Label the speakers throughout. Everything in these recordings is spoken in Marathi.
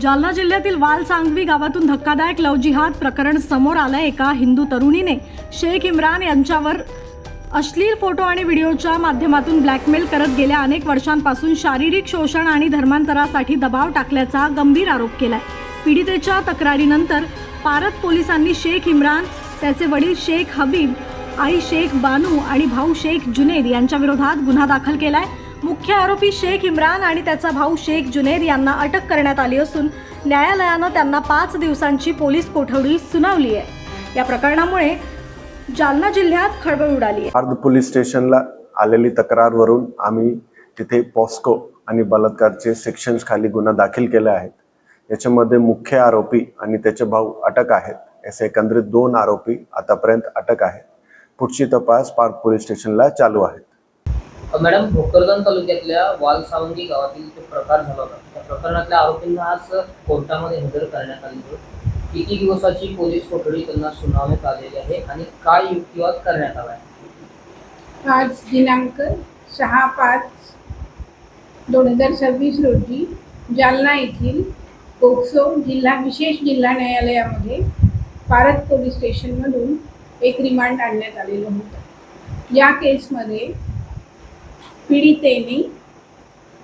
Speaker 1: जालना जिल्ह्यातील वालसांगवी गावातून धक्कादायक लव्ह जिहाद प्रकरण समोर आलं। एका हिंदू तरुणीने शेख इम्रान यांच्यावर अश्लील फोटो आणि व्हिडिओच्या माध्यमातून ब्लॅकमेल करत गेल्या अनेक वर्षांपासून शारीरिक शोषण आणि धर्मांतरासाठी दबाव टाकल्याचा गंभीर आरोप केलाय। पीडितेच्या तक्रारीनंतर पारत पोलिसांनी शेख इम्रान, त्याचे वडील शेख हबीब, आई शेख बानू आणि भाऊ शेख जुनेद यांच्या विरोधात गुन्हा दाखल केलाय। मुख्य आरोपी शेख इम्रान आणि त्याचा भाऊ शेख जुनेद यांना अटक करण्यात आली असून न्यायालयानं त्यांना 5 दिवसांची पोलीस कोठडी सुनावली आहे। या प्रकरणामुळे जालना जिल्ह्यात खळबळ उडाली आहे।
Speaker 2: पारद पोलीस स्टेशनला आलेली तक्रारवरून आम्ही तिथे पॉस्को आणि बलात्कारचे सेक्शन्स खाली गुन्हा दाखल केले आहेत। याच्यामध्ये मुख्य आरोपी आणि त्याचे भाऊ अटक आहेत। असे एकंदरीत 2 आरोपी आतापर्यंत अटक आहेत। पुढची तपास पारद पोलीस स्टेशनला चालू आहे।
Speaker 3: मॅडम, भोकरदन तालुक्यातल्या वालसावंगी गावातील जो प्रकार झाला होता त्या प्रकरणातल्या आरोपींना आज कोर्टामध्ये हजर करण्यात आले होते। किती दिवसाची पोलीस कोठडी त्यांना सुनावण्यात आलेली आहे आणि काय युक्तिवाद करण्यात आला आहे?
Speaker 4: आज दिनांक 6/5/2026 रोजी जालना येथील पोक्सो विशेष जिल्हा न्यायालयामध्ये पारत पोलीस स्टेशनमधून एक रिमांड आणण्यात आलेलं होतं। या केसमध्ये पीडितेने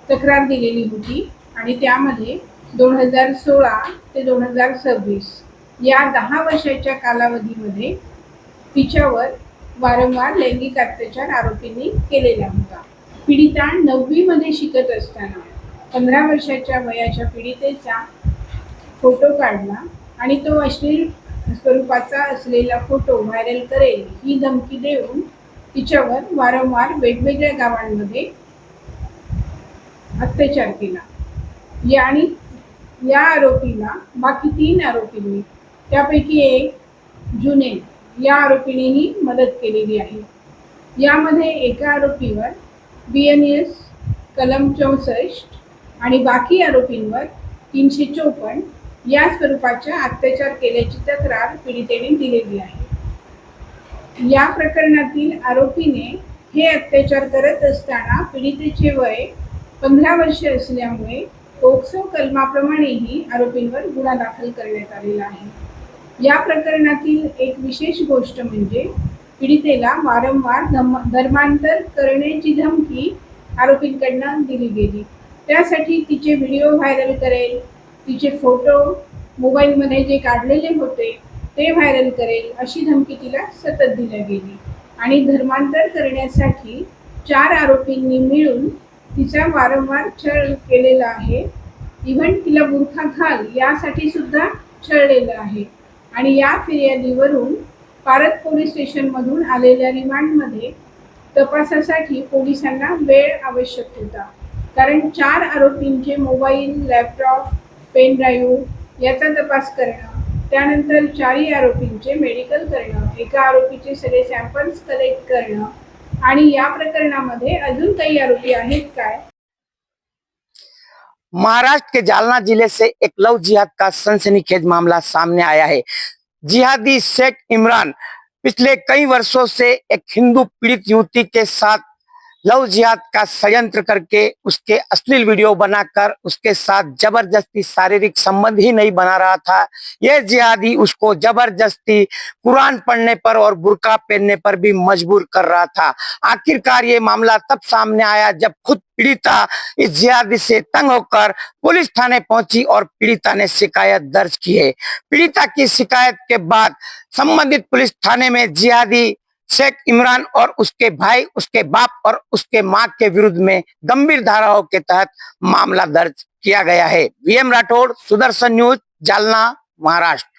Speaker 4: तक्रार दिलेली होती आणि त्यामध्ये 2016 ते 2026 या 10 वर्षाच्या कालावधीमध्ये तिच्यावर वारंवार लैंगिक अत्याचार आरोपींनी केलेला होता। पीडिता 9वी मध्ये शिकत असताना 15 वर्षाच्या वयाच्या पीडितेचा फोटो काढला आणि तो अश्लील स्वरूपाचा असलेला फोटो व्हायरल करेल ही धमकी देऊन तिच्यावर वारंवार वेगवेगळ्या गावांमध्ये अत्याचार केला। आणि या आरोपीला बाकी 3 आरोपींनी, त्यापैकी एक जुनेद या आरोपीनेही मदत केलेली आहे। यामध्ये एका आरोपीवर BNS कलम 64 आणि बाकी आरोपींवर 354 या स्वरूपाच्या अत्याचार केल्याची तक्रार पीडितेने दिलेली आहे। या प्रकरणातील आरोपीने हे अत्याचार करत असताना पीडितेचे वय 15 वर्षे असल्यामुळे पोक्सो कलमाप्रमाणेही आरोपींवर गुन्हा दाखल करण्यात आलेला आहे। या प्रकरणातील एक विशेष गोष्ट म्हणजे पीडितेला वारंवार धर्मांतर करण्याची धमकी आरोपींकडून दिली गेली। त्यासाठी तिचे व्हिडिओ व्हायरल करेल, तिचे फोटो मोबाईलमध्ये जे काढलेले होते ते व्हायरल करेल अशी धमकी तिला सतत दिली गेली आणि धर्मांतर करण्यासाठी 4 आरोपींनी मिळून तिचा वारंवार छळ केलेला आहे। इव्हन तिला बुरखा घाल यासाठी सुद्धा छळलेलं आहे। आणि या फिर्यादीवरून पारत पोलीस स्टेशनमधून आलेल्या रिमांडमध्ये तपासासाठी पोलिसांना वेळ आवश्यक होता, कारण 4 आरोपींचे मोबाईल, लॅपटॉप, पेन ड्राईव्ह याचा तपास करणं, त्यानंतर 4 आरोपींचे मेडिकल करणं, एका आरोपीचे सगळे सॅम्पल्स कलेक्ट करणं आणि या प्रकरणामध्ये अजून काही आरोपी आहेत काय।
Speaker 5: महाराष्ट्र के जालना जिले से एक लव जिहाद का सनसनीखेज मामला सामने आया है। जिहादी शेख इमरान पिछले कई वर्षों से एक हिंदू पीड़ित युवती के साथ लव जिहाद का षड्यंत्र करके उसके अश्लील वीडियो बनाकर उसके साथ जबरदस्ती शारीरिक संबंध ही नहीं बना रहा था। यह जिहादी उसको जबरदस्ती कुरान पढ़ने पर और बुर्का पहनने पर भी मजबूर कर रहा था। आखिरकार ये मामला तब सामने आया जब खुद पीड़िता इस जिहादी से तंग होकर पुलिस थाने पहुंची और पीड़िता ने शिकायत दर्ज की है। पीड़िता की शिकायत के बाद संबंधित पुलिस थाने में जिहादी शेख इमरान और उसके भाई, उसके बाप और उसके मां के विरुद्ध में गंभीर धाराओं के तहत मामला दर्ज किया गया है। VM Rathore, Sudarshan news, Jalna, Maharashtra.